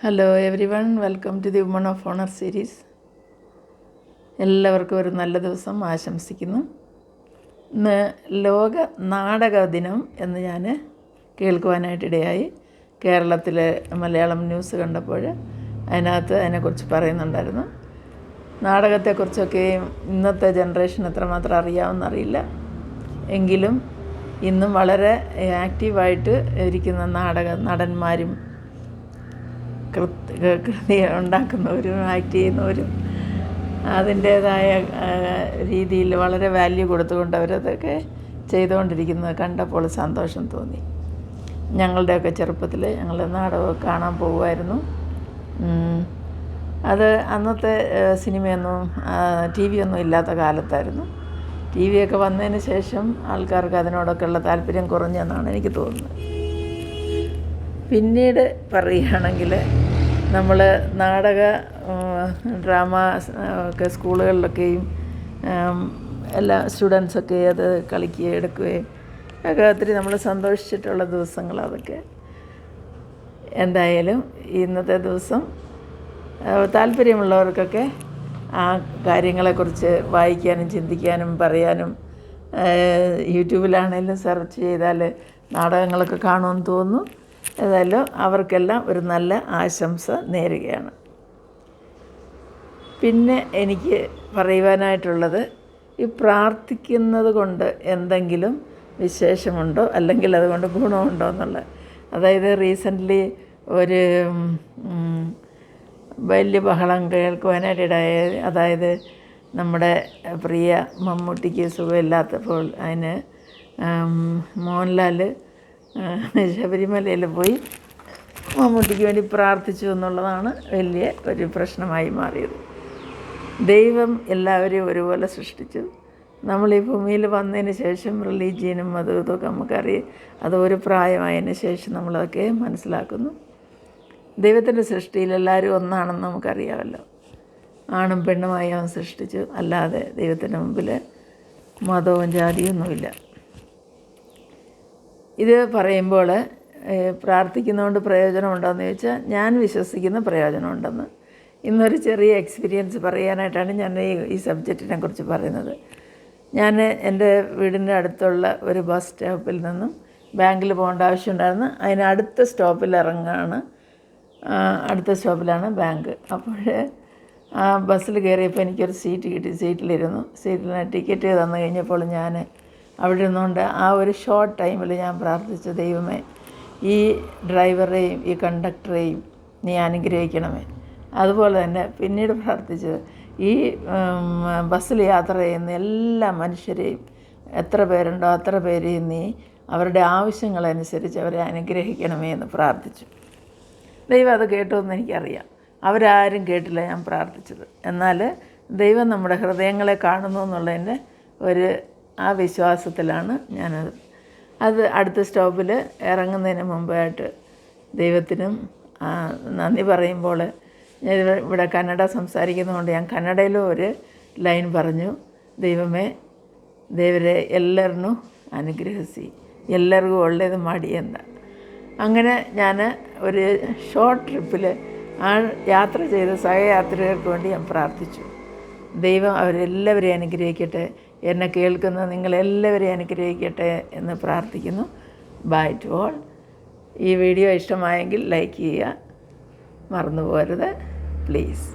Hello everyone, welcome to the woman of honour series. എല്ലാവർക്കും ഒരു നല്ല ദിവസം ആശംസിക്കുന്നു. ഇന്ന് ലോക നാടക ദിനം എന്ന് ഞാൻ കേൾക്കുവാനായിട്ടിടയായി. കേരളത്തിലെ മലയാളം ന്യൂസ് കണ്ടപ്പോൾ അതിനെക്കുറിച്ച് പറയുന്നുണ്ടായിരുന്നു. നാടകത്തെക്കുറിച്ചൊക്കെ ഇന്നത്തെ ജനറേഷൻ എത്രമാത്രം അറിയാമെന്നറിയില്ല. എങ്കിലും ഇന്നും വളരെ ആക്റ്റീവായിട്ട് ഇരിക്കുന്ന നടന്മാരും കൃതി ഉണ്ടാക്കുന്നവരും ആക്ട് ചെയ്യുന്നവരും അതിൻ്റേതായ രീതിയിൽ വളരെ വാല്യൂ കൊടുത്തുകൊണ്ട് അവരതൊക്കെ ചെയ്തുകൊണ്ടിരിക്കുന്നത് കണ്ടപ്പോൾ സന്തോഷം തോന്നി. ഞങ്ങളുടെയൊക്കെ ചെറുപ്പത്തിൽ ഞങ്ങൾ നാടകമൊക്കെ കാണാൻ പോകുമായിരുന്നു. അത് അന്നത്തെ സിനിമയൊന്നും ടി വി ഒന്നും ഇല്ലാത്ത കാലത്തായിരുന്നു. ടി വിയൊക്കെ വന്നതിന് ശേഷം ആൾക്കാർക്ക് അതിനോടൊക്കെയുള്ള താല്പര്യം കുറഞ്ഞെന്നാണ് എനിക്ക് തോന്നുന്നത്. പിന്നീട് പറയുകയാണെങ്കിൽ നമ്മൾ നാടക ഡ്രാമ ഒക്കെ സ്കൂളുകളിലൊക്കെയും എല്ലാ സ്റ്റുഡൻസൊക്കെ അത് കളിക്കുകയും എടുക്കുകയും ഒക്കെ ഒത്തിരി നമ്മൾ സന്തോഷിച്ചിട്ടുള്ള ദിവസങ്ങൾ അതൊക്കെ. എന്തായാലും ഇന്നത്തെ ദിവസം താല്പര്യമുള്ളവർക്കൊക്കെ ആ കാര്യങ്ങളെക്കുറിച്ച് വായിക്കാനും ചിന്തിക്കാനും പറയാനും യൂട്യൂബിലാണെങ്കിലും സെർച്ച് ചെയ്താൽ നാടകങ്ങളൊക്കെ കാണുമെന്ന് തോന്നുന്നു. ഏതായാലും അവർക്കെല്ലാം ഒരു നല്ല ആശംസ നേരുകയാണ്. പിന്നെ എനിക്ക് പറയുവാനായിട്ടുള്ളത്, ഈ പ്രാർത്ഥിക്കുന്നത് കൊണ്ട് എന്തെങ്കിലും വിശേഷമുണ്ടോ അല്ലെങ്കിൽ അതുകൊണ്ട് ഗുണമുണ്ടോ എന്നുള്ളത്. അതായത് റീസെൻ്റ്ലി ഒരു വലിയ ബഹളം കേൾക്കുവാനായിട്ടിടയായി. അതായത് നമ്മുടെ പ്രിയ മമ്മൂട്ടിക്ക് സുഖമില്ലാത്തപ്പോൾ അതിന് മോഹൻലാൽ ശബരിമലയിൽ പോയി മമ്മൂട്ടിക്ക് വേണ്ടി പ്രാർത്ഥിച്ചു എന്നുള്ളതാണ് വലിയ ഒരു പ്രശ്നമായി മാറിയത്. ദൈവം എല്ലാവരെയും ഒരുപോലെ സൃഷ്ടിച്ചു. നമ്മൾ ഈ ഭൂമിയിൽ വന്നതിന് ശേഷം റിലീജിയനും അതും ഇതൊക്കെ നമുക്കറിയാം. അത് ഒരു പ്രായമായതിന് ശേഷം നമ്മളതൊക്കെ മനസ്സിലാക്കുന്നു. ദൈവത്തിൻ്റെ സൃഷ്ടിയിൽ എല്ലാവരും ഒന്നാണെന്ന് നമുക്കറിയാമല്ലോ. ആണും പെണ്ണുമായി അവൻ സൃഷ്ടിച്ചു. അല്ലാതെ ദൈവത്തിൻ്റെ മുമ്പിൽ മതവും ജാതിയൊന്നുമില്ല. ഇത് പറയുമ്പോൾ പ്രാർത്ഥിക്കുന്നതുകൊണ്ട് പ്രയോജനമുണ്ടോയെന്ന് ചോദിച്ചാൽ ഞാൻ വിശ്വസിക്കുന്ന പ്രയോജനമുണ്ടെന്ന്. ഇന്നൊരു ചെറിയ എക്സ്പീരിയൻസ് പറയാനായിട്ടാണ് ഞാൻ ഈ സബ്ജക്റ്റിനെ കുറിച്ച് പറയുന്നത്. ഞാൻ എൻ്റെ വീടിൻ്റെ അടുത്തുള്ള ഒരു ബസ് സ്റ്റോപ്പിൽ നിന്നും ബാങ്കിൽ പോകേണ്ട ആവശ്യമുണ്ടായിരുന്നു. അതിന് അടുത്ത സ്റ്റോപ്പിൽ ഇറങ്ങുകയാണ്. അടുത്ത സ്റ്റോപ്പിലാണ് ബാങ്ക്. അപ്പോൾ ആ ബസ്സിൽ കയറിയപ്പോൾ എനിക്കൊരു സീറ്റ് കിട്ടി. സീറ്റിലിരുന്നു. സീറ്റിന് ടിക്കറ്റ് തന്നു കഴിഞ്ഞപ്പോൾ ഞാൻ അവിടെ ഇരുന്നുകൊണ്ട് ആ ഒരു ഷോർട്ട് ടൈമിൽ ഞാൻ പ്രാർത്ഥിച്ചു, ദൈവമേ ഈ ഡ്രൈവറെയും ഈ കണ്ടക്ടറെയും നീ അനുഗ്രഹിക്കണമേ. അതുപോലെ തന്നെ പിന്നീട് പ്രാർത്ഥിച്ചത്, ഈ ബസ്സിൽ യാത്ര ചെയ്യുന്ന എല്ലാ മനുഷ്യരെയും എത്ര പേരുണ്ടോ അത്ര പേരെയും നീ അവരുടെ ആവശ്യങ്ങളനുസരിച്ച് അവരെ അനുഗ്രഹിക്കണമേ എന്ന് പ്രാർത്ഥിച്ചു. ദൈവം അത് കേട്ടോ എന്ന് എനിക്കറിയാം. അവരാരും കേട്ടില്ല ഞാൻ പ്രാർത്ഥിച്ചത്. എന്നാൽ ദൈവം നമ്മുടെ ഹൃദയങ്ങളെ കാണുന്നു എന്നുള്ളതിൻ്റെ ആ വിശ്വാസത്തിലാണ് അത് അടുത്ത സ്റ്റോപ്പിൽ ഇറങ്ങുന്നതിന് മുമ്പായിട്ട് ദൈവത്തിനും നന്ദി പറയുമ്പോൾ, ഞാൻ ഇവിടെ കന്നഡ സംസാരിക്കുന്നതുകൊണ്ട് ഞാൻ കന്നഡയിലും ഒരു ലൈൻ പറഞ്ഞു, ദൈവമേ ದೇವರೇ ಎಲ್ಲರನ್ನೂ അനുഗ്രഹിಸಿ, എല്ലാവർക്കും ഉള്ളത് മടിയെന്ന. അങ്ങനെ ഞാൻ ഒരു ഷോർട്ട് ട്രിപ്പിൽ ആ യാത്ര ചെയ്ത സഹയാത്രികർക്ക് വേണ്ടി ഞാൻ പ്രാർത്ഥിച്ചു. ദൈവം അവരെല്ലാവരെയും അനുഗ്രഹിക്കട്ടെ, എന്നെ കേൾക്കുന്ന നിങ്ങളെല്ലാവരെയും അനുഗ്രഹിക്കട്ടെ എന്ന് പ്രാർത്ഥിക്കുന്നു. Bye to all. ഈ വീഡിയോ ഇഷ്ടമായെങ്കിൽ ലൈക്ക് ചെയ്യുക, മറന്നു പോകരുത് പ്ലീസ്.